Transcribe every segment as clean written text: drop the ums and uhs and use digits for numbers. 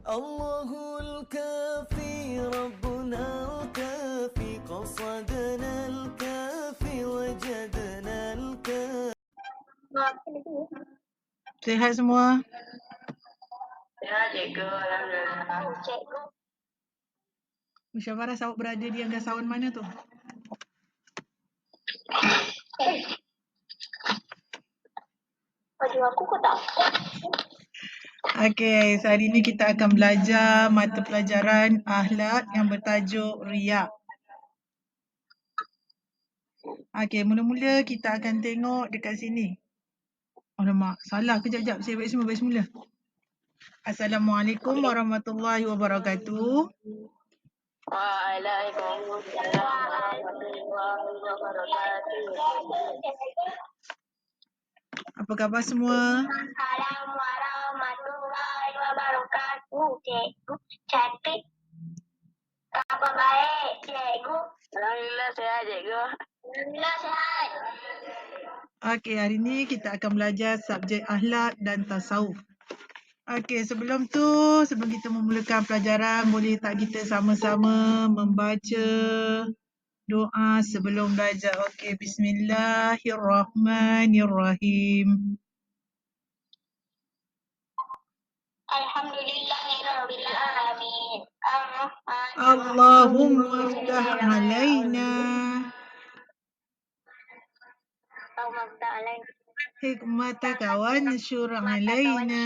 الله الكافي ربنا الكافي قصدنا الكافي وجدنا الكافي. Sihat semua? Ya, cikgu. Alhamdulillah. Cikgu. Musyawarah awak berada di angkasawan mana tu? Baju aku kau tak? Okey, hari ini kita akan belajar mata pelajaran akhlak yang bertajuk riak. Okey, mula-mula kita akan tengok dekat sini. Alamak, salah kejap-kejap. Saya baik semula. Assalamualaikum warahmatullahi wabarakatuh. Waalaikumsalam warahmatullahi wabarakatuh. Apa khabar semua? Assalamualaikum warahmatullahi wabarakatuh. Cikgu cantik. Apa baik, cikgu? Alhamdulillah sihat, cikgu. Alhamdulillah sihat. Okey, hari ini kita akan belajar subjek akhlak dan tasawuf. Okey, sebelum kita memulakan pelajaran, boleh tak kita sama-sama membaca doa sebelum belajar? Okey, bismillahirrahmanirrahim. Alhamdulillahirabbil alamin. Ar-Rahman Allahumma iftah alaina hikmataka wa anshur alaina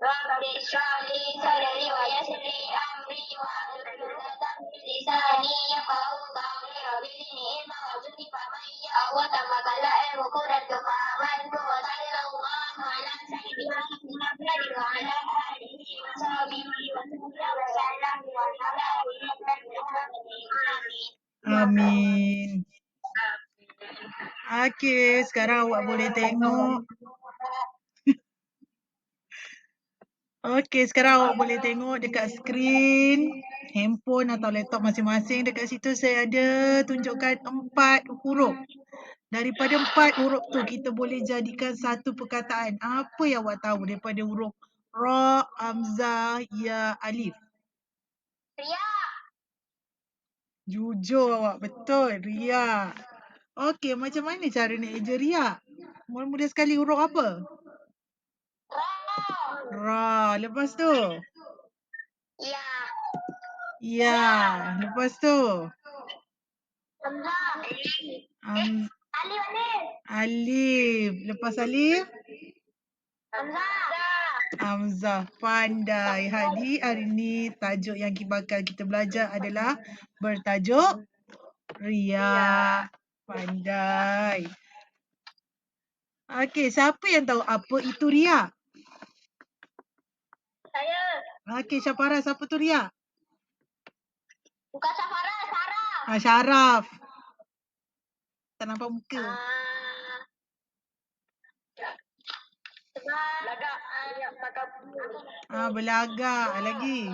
Rabbi shrah li sadri wa yassir li amri wahlul 'uqdatam min lisani yafqahu qawli. Rabbi zidni ilman warzuqni fahman ya Allah, tambahkanlah ilmuku dan kefahamanku. Wa sallallahu ala sayyidina Muhammad wa ala alihi wa sahbihi wa sallam wa ala Amin. Okey, sekarang awak boleh tengok. Okey, sekarang awak boleh tengok dekat skrin handphone atau laptop masing-masing. Dekat situ saya ada tunjukkan 4 huruf. Daripada 4 huruf tu kita boleh jadikan satu perkataan. Apa yang awak tahu daripada huruf ra, hamzah, ya, alif? Riak. Jujur awak, betul, riak. Okey, macam mana cara nak eja riak? Mudah sekali, huruf apa? Ra. Lepas tu? Ya. Ya. Lepas tu? Hamzah. Alif. Alif. Alif. Lepas alif? Hamzah. Hamzah. Pandai. Hari ni tajuk yang bakal kita belajar adalah bertajuk riak. Pandai. Okey, siapa yang tahu apa itu riak? Saya. Okey, Syafara, siapa tu riak? Bukan Safara, Sarah. Syaraf. Tak nampak muka. Belagak. Belagak. Lagi.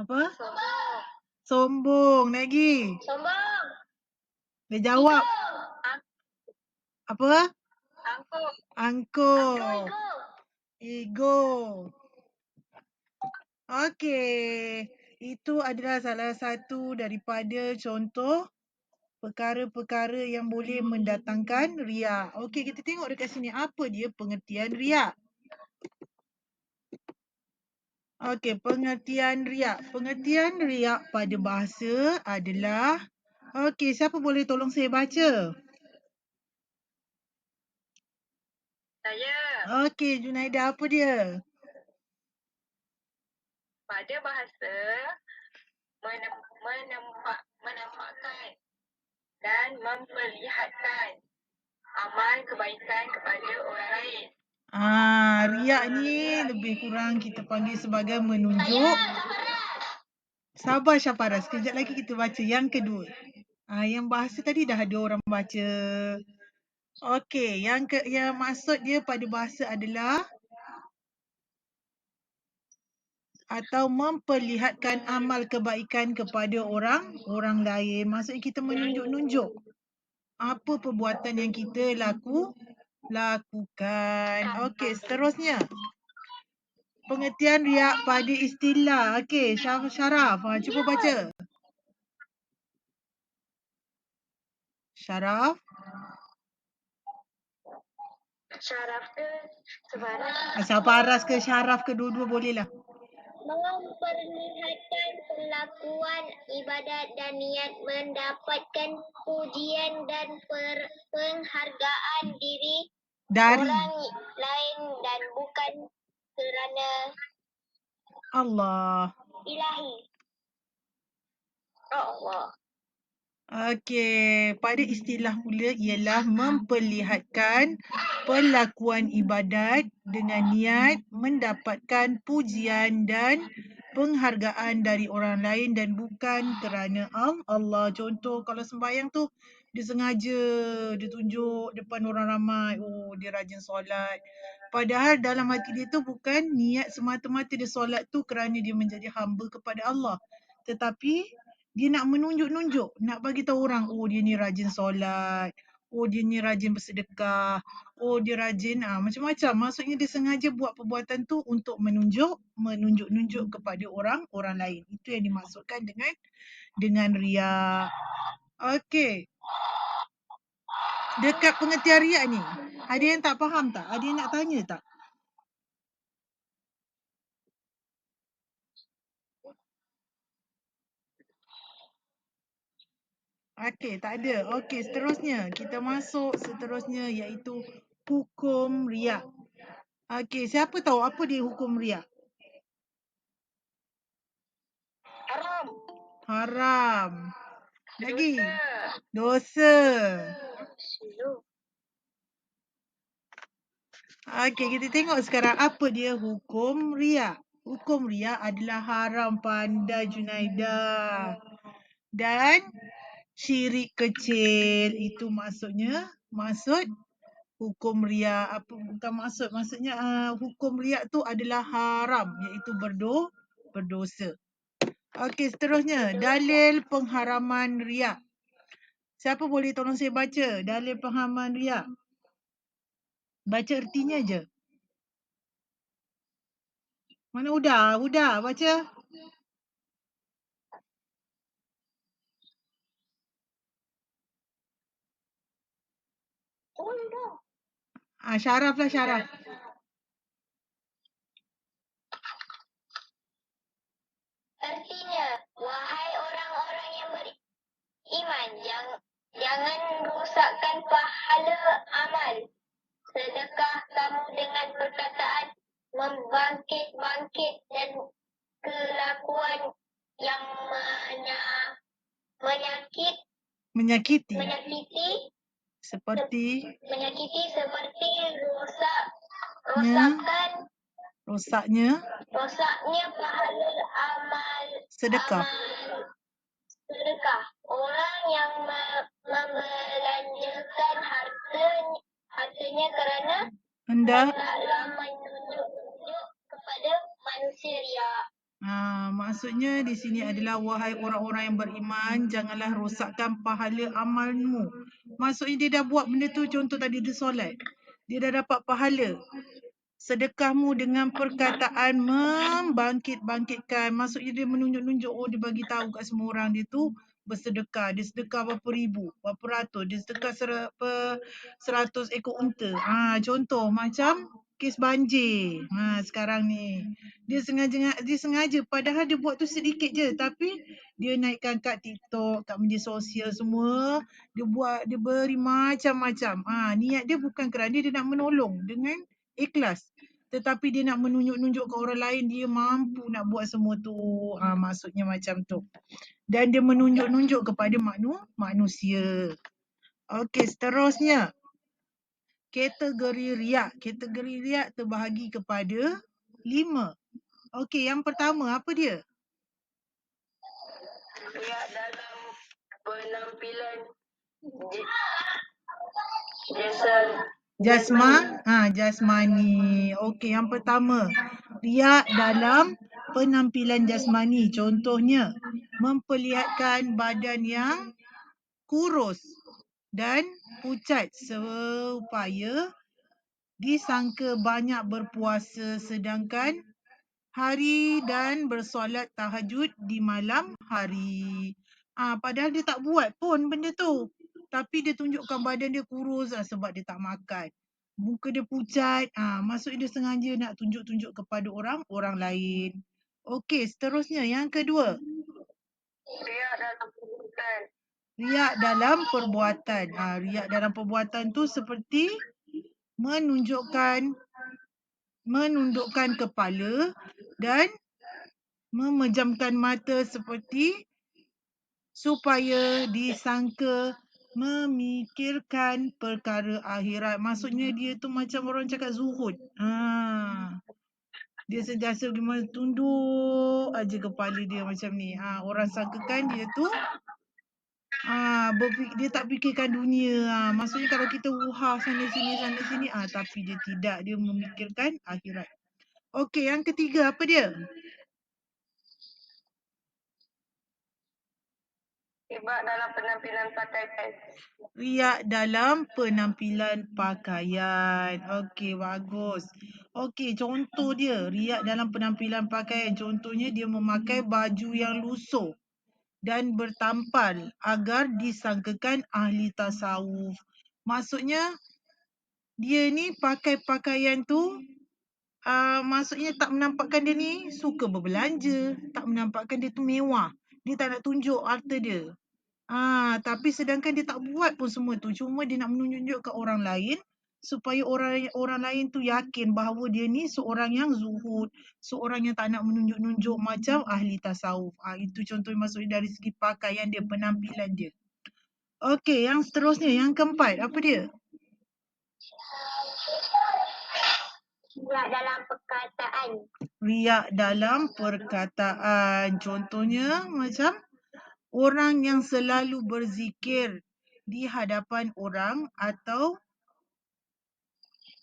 Apa? Sombong. Sombong. Lagi. Sombong. Dia jawab. Apa? Angkuh. Angkuh. Ego. Okey. Itu adalah salah satu daripada contoh perkara-perkara yang boleh mendatangkan riak. Okey, kita tengok dekat sini. Apa dia pengertian riak? Okey, pengertian riak. Pengertian riak pada bahasa adalah... Okey, siapa boleh tolong saya baca? Saya. Okey, Junaida, apa dia? Pada bahasa menampakkan dan memperlihatkan amal kebaikan kepada orang lain. Riak ni lebih kurang kita panggil sebagai menunjuk. Sabar Syafara, sekejap lagi kita baca yang kedua. Yang bahasa tadi dah ada orang baca. Okey, yang maksud dia pada bahasa adalah atau memperlihatkan amal kebaikan kepada orang lain. Maksudnya kita menunjuk-nunjuk apa perbuatan yang kita lakukan. Okey, seterusnya. Pengertian riak pada istilah. Okey, Syaraf. Cuba baca. Syaraf. Syaraf ke sebarang. Sabaras ke syaraf ke dua-dua bolehlah. Memperlihatkan perlakuan ibadat dan niat mendapatkan pujian dan penghargaan diri Dari orang lain dan bukan kerana Allah. ilahi. Allah. Okey, pada istilah pula ialah memperlihatkan perlakuan ibadat dengan niat mendapatkan pujian dan penghargaan dari orang lain dan bukan kerana Allah. Contoh kalau sembahyang tu dia sengaja dia tunjuk depan orang ramai, oh dia rajin solat. Padahal dalam hati dia tu bukan niat semata-mata dia solat tu kerana dia menjadi hamba kepada Allah. Tetapi dia nak menunjuk-nunjuk, nak bagi tahu orang, oh dia ni rajin solat, oh dia ni rajin bersedekah, oh dia rajin macam-macam. Maksudnya dia sengaja buat perbuatan tu untuk menunjuk-nunjuk kepada orang lain. Itu yang dimaksudkan dengan riak. Okey. Dekat pengertian riak ni, ada yang tak faham tak? Ada yang nak tanya tak? Okey, tak ada. Okey, seterusnya. Kita masuk seterusnya iaitu hukum riak. Okey, siapa tahu apa dia hukum riak? Haram. Haram. Lagi? Dosa. Okey, kita tengok sekarang apa dia hukum riak. Hukum riak adalah haram pandai Junaidah. Dan syirik kecil itu maksudnya hukum riak. Apa bukan maksudnya hukum riak tu adalah haram iaitu berdosa. Okey, seterusnya dalil pengharaman riak. Siapa boleh tolong saya baca dalil pengharaman riak? Baca ertinya je. Mana Huda? Huda baca. Syaraf lah Syaraf. Artinya, wahai orang-orang yang beriman, jangan rusakkan pahala amal. Sedekah kamu dengan perkataan membangkit-bangkit dan kelakuan yang Menyakiti. Seperti Rosaknya pahala amal sedekah. sedekah. Orang yang membelanjakan hartanya kerana hendaklah menunjuk kepada manusia riak. Maksudnya di sini adalah wahai orang-orang yang beriman, janganlah rosakkan pahala amalmu. Maksudnya dia dah buat benda tu, contoh tadi dia solat. Dia dah dapat pahala. Sedekahmu dengan perkataan membangkit-bangkitkan. Maksudnya dia menunjuk-nunjuk, oh dia bagi tahu kat semua orang dia tu bersedekah. Dia sedekah berapa ribu, berapa ratus. Dia sedekah 100 ekor unta. Contoh macam kes banjir. Sekarang ni. Dia sengaja padahal dia buat tu sedikit je, tapi dia naikkan kat TikTok, kat media sosial semua. Dia beri macam-macam. Niat dia bukan kerana dia nak menolong dengan ikhlas, tetapi dia nak menunjuk-nunjuk ke orang lain dia mampu nak buat semua tu. Maksudnya macam tu. Dan dia menunjuk-nunjuk kepada manusia. Okey, seterusnya. Kategori riak. Kategori riak terbahagi kepada 5. Okey, yang pertama apa dia? Riak dalam penampilan jasmani. Okey, yang pertama. Riak dalam penampilan jasmani. Contohnya, memperlihatkan badan yang kurus dan pucat supaya disangka banyak berpuasa sedangkan hari dan bersolat tahajud di malam hari. Padahal dia tak buat pun benda tu. Tapi dia tunjukkan badan dia kurus sebab dia tak makan. Muka dia pucat. Maksudnya dia sengaja nak tunjuk-tunjuk kepada orang lain. Okey, seterusnya yang kedua. Riak dalam perbuatan. Riak dalam perbuatan. Riak dalam perbuatan tu seperti menundukkan kepala dan memejamkan mata seperti supaya disangka memikirkan perkara akhirat. Maksudnya dia tu macam orang cakap zuhud. Dia sentiasa gimana tunduk aja kepala dia macam ni. Orang sangkakan dia tu dia tak fikirkan dunia. Maksudnya kalau kita sana sini, tapi dia tidak. Dia memikirkan akhirat. Okey, yang ketiga apa dia? Riak dalam penampilan pakaian. Riak dalam penampilan pakaian. Okey, bagus. Okey, contoh dia. Riak dalam penampilan pakaian. Contohnya dia memakai baju yang lusuh dan bertampal agar disangkakan ahli tasawuf. Maksudnya, dia ni pakai pakaian tu, maksudnya tak menampakkan dia ni suka berbelanja. Tak menampakkan dia tu mewah. Dia tak nak tunjuk harta dia. Tapi sedangkan dia tak buat pun semua tu. Cuma dia nak menunjuk ke orang lain supaya orang lain tu yakin bahawa dia ni seorang yang zuhud, seorang yang tak nak menunjuk-nunjuk macam ahli tasawuf. Itu contoh maksudnya dari segi pakaian dia, penampilan dia. Okey, yang seterusnya, yang keempat, apa dia? Riak dalam perkataan. Riak dalam perkataan. Contohnya macam orang yang selalu berzikir di hadapan orang atau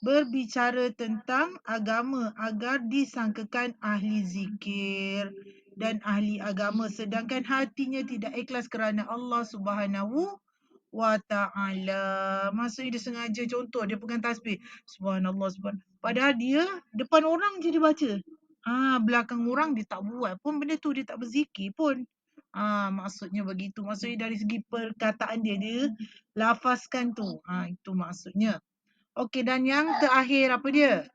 berbicara tentang agama agar disangkakan ahli zikir dan ahli agama sedangkan hatinya tidak ikhlas kerana Allah Subhanahu wa ta'ala. Maksudnya dia sengaja, contoh dia pegang tasbih. Subhanallah, padahal dia depan orang je dia baca. Belakang orang dia tak buat pun benda tu, dia tak berzikir pun. Maksudnya begitu. Maksudnya dari segi perkataan dia, dia lafazkan tu. Itu maksudnya. Okey, dan yang terakhir apa dia?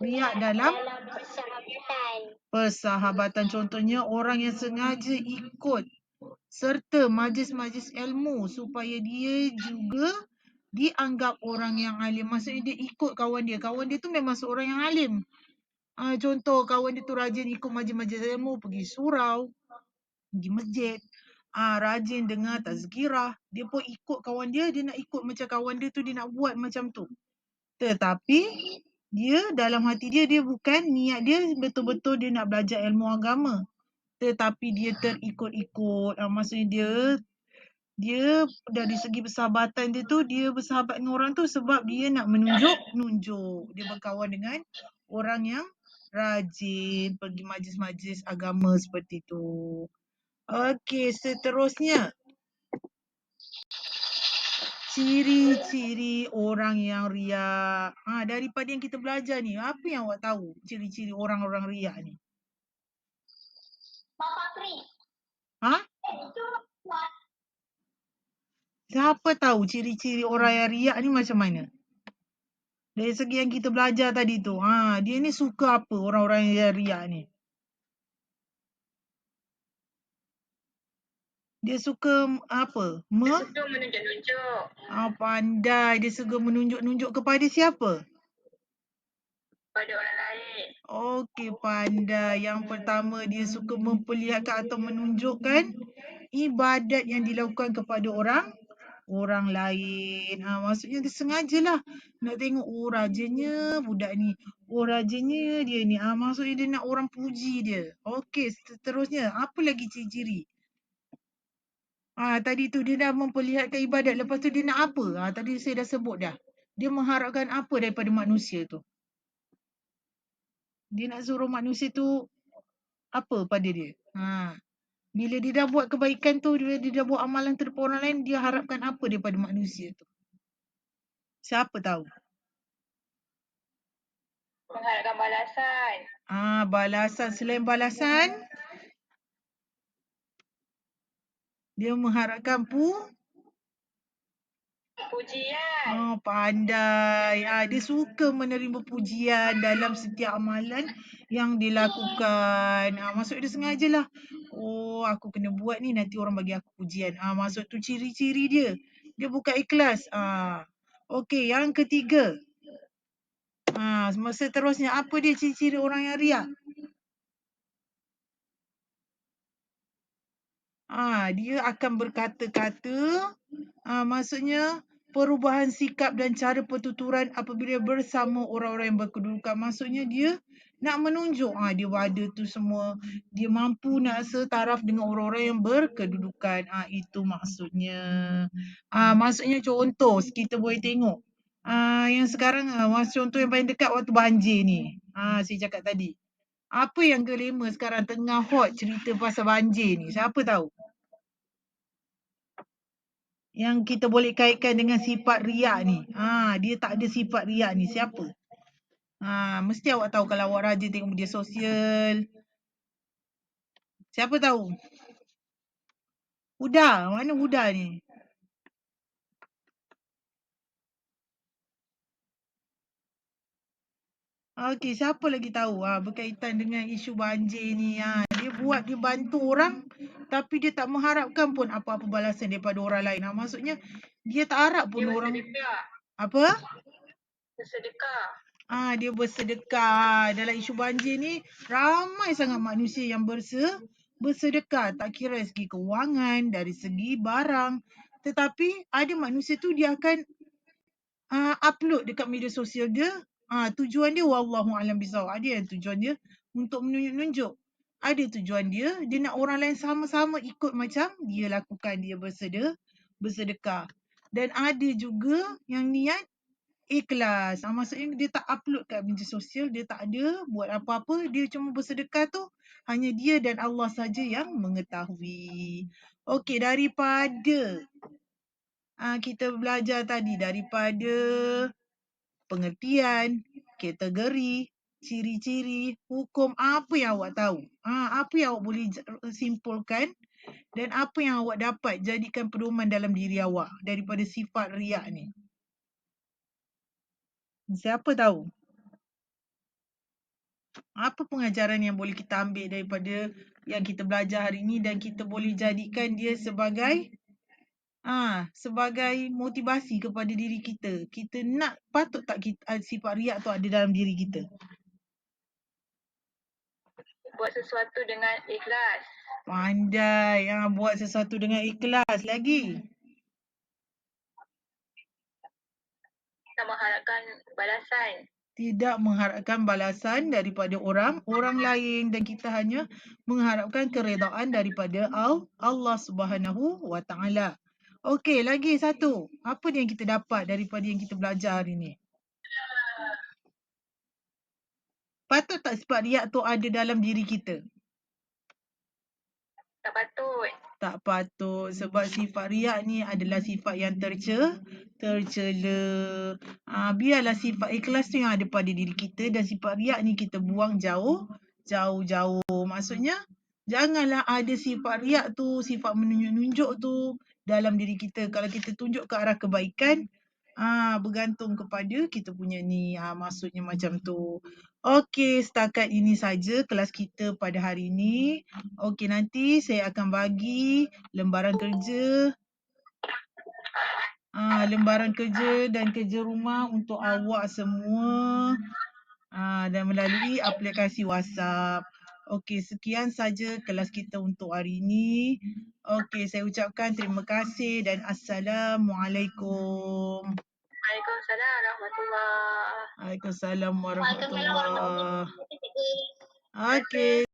Riak dalam persahabatan. Contohnya orang yang sengaja ikut serta majlis-majlis ilmu supaya dia juga dianggap orang yang alim. Maksudnya dia ikut kawan dia. Kawan dia tu memang seorang yang alim. Contoh kawan dia tu rajin ikut majlis-majlis ilmu, pergi surau, pergi masjid. Rajin dengar tazkirah. Dia pun ikut kawan dia, dia nak ikut macam kawan dia tu, dia nak buat macam tu. Tetapi dia dalam hati dia, dia bukan niat dia betul-betul dia nak belajar ilmu agama. Tetapi dia terikut-ikut. Maksudnya dia dari segi persahabatan dia tu, dia bersahabat dengan orang tu sebab dia nak menunjuk. Dia berkawan dengan orang yang rajin pergi majlis-majlis agama seperti tu. Okey, seterusnya. Ciri-ciri orang yang riak. Daripada yang kita belajar ni, apa yang awak tahu ciri-ciri orang-orang riak ni? Papa Pri. Siapa tahu ciri-ciri orang yang riak ni macam mana? Dari segi yang kita belajar tadi tu. Dia ni suka apa orang-orang yang riak ni? Dia suka apa? Dia suka menunjuk-nunjuk. Pandai. Dia suka menunjuk-nunjuk kepada siapa? Pada orang lain. Okey, pandai. Yang pertama, dia suka memperlihatkan atau menunjukkan ibadat yang dilakukan kepada orang lain. Maksudnya dia sengajalah nak tengok, rajinnya budak ni. Rajinnya dia ni. Maksudnya dia nak orang puji dia. Okey, seterusnya. Apa lagi ciri-ciri? Tadi tu dia dah memperlihatkan ibadat. Lepas tu dia nak apa? Tadi saya dah sebut dah. Dia mengharapkan apa daripada manusia tu? Dia nak suruh manusia tu apa pada dia. Bila dia dah buat kebaikan tu, dia dah buat amalan terhadap orang lain, dia harapkan apa daripada manusia tu? Siapa tahu? Mengharapkan balasan. Balasan. Selain balasan, dia mengharapkan Pujian. pandai. Dia suka menerima pujian dalam setiap amalan yang dilakukan. Maksud dia sengajalah. Oh, aku kena buat ni, nanti orang bagi aku pujian. Maksud tu ciri-ciri dia. Dia bukan ikhlas. Okey, yang ketiga. Seterusnya, apa dia ciri-ciri orang yang riak? Dia akan berkata-kata, maksudnya perubahan sikap dan cara pertuturan apabila bersama orang-orang yang berkedudukan. Maksudnya dia nak menunjuk dia ada tu semua. Dia mampu nak setaraf dengan orang-orang yang berkedudukan. Itu maksudnya. Maksudnya contoh kita boleh tengok. Yang sekarang contoh yang paling dekat waktu banjir ni. Saya cakap tadi. Apa yang kelima sekarang tengah hot cerita pasal banjir ni? Siapa tahu? Yang kita boleh kaitkan dengan sifat riak ni. Dia tak ada sifat riak ni. Siapa? Mesti awak tahu kalau awak rajin tengok media sosial. Siapa tahu? Huda. Mana Huda ni? Okey, siapa lagi tahu berkaitan dengan isu banjir ni. Dia bantu orang tapi dia tak mengharapkan pun apa-apa balasan daripada orang lain. Maksudnya dia tak harap pun orang bersedekah. apa? Bersedekah. Dia bersedekah. Dalam isu banjir ni ramai sangat manusia yang bersedekah. Tak kira dari segi kewangan, dari segi barang. Tetapi ada manusia tu dia akan upload dekat media sosial dia. Tujuan dia wallahualam bisawab. Ada yang tujuan dia untuk menunjuk-nunjuk. Ada tujuan dia nak orang lain sama-sama ikut macam dia lakukan, dia bersedekah. Dan ada juga yang niat ikhlas. Maksudnya dia tak upload kat media sosial, dia tak ada buat apa-apa, dia cuma bersedekah tu hanya dia dan Allah saja yang mengetahui. Okey, daripada kita belajar tadi, daripada pengertian, kategori, ciri-ciri, hukum, apa yang awak tahu? Apa yang awak boleh simpulkan dan apa yang awak dapat jadikan pedoman dalam diri awak daripada sifat riak ni? Siapa tahu? Apa pengajaran yang boleh kita ambil daripada yang kita belajar hari ini dan kita boleh jadikan dia sebagai sebagai motivasi kepada diri kita. Kita nak, patut tak kita, sifat riak tu ada dalam diri kita? Buat sesuatu dengan ikhlas. Pandai. Buat sesuatu dengan ikhlas. Lagi? Tak mengharapkan balasan. Tidak mengharapkan balasan daripada orang lain dan kita hanya mengharapkan keredaan daripada Allah Subhanahu wa taala. Okey, lagi satu. Apa yang kita dapat daripada yang kita belajar hari ni? Patut tak sifat riak tu ada dalam diri kita? Tak patut. Tak patut sebab sifat riak ni adalah sifat yang tercela. Biarlah sifat ikhlas tu yang ada pada diri kita dan sifat riak ni kita buang jauh-jauh. Maksudnya janganlah ada sifat riak tu, sifat menunjuk-nunjuk tu dalam diri kita. Kalau kita tunjuk ke arah kebaikan, bergantung kepada kita punya ni. Maksudnya macam tu. Okey, setakat ini saja kelas kita pada hari ini. Okey, nanti saya akan bagi lembaran kerja dan kerja rumah untuk awak semua dan melalui aplikasi WhatsApp. Okey, sekian saja kelas kita untuk hari ini. Okey, saya ucapkan terima kasih dan Assalamualaikum. Waalaikumsalam warahmatullahi. Waalaikumsalam warahmatullahi. Okey.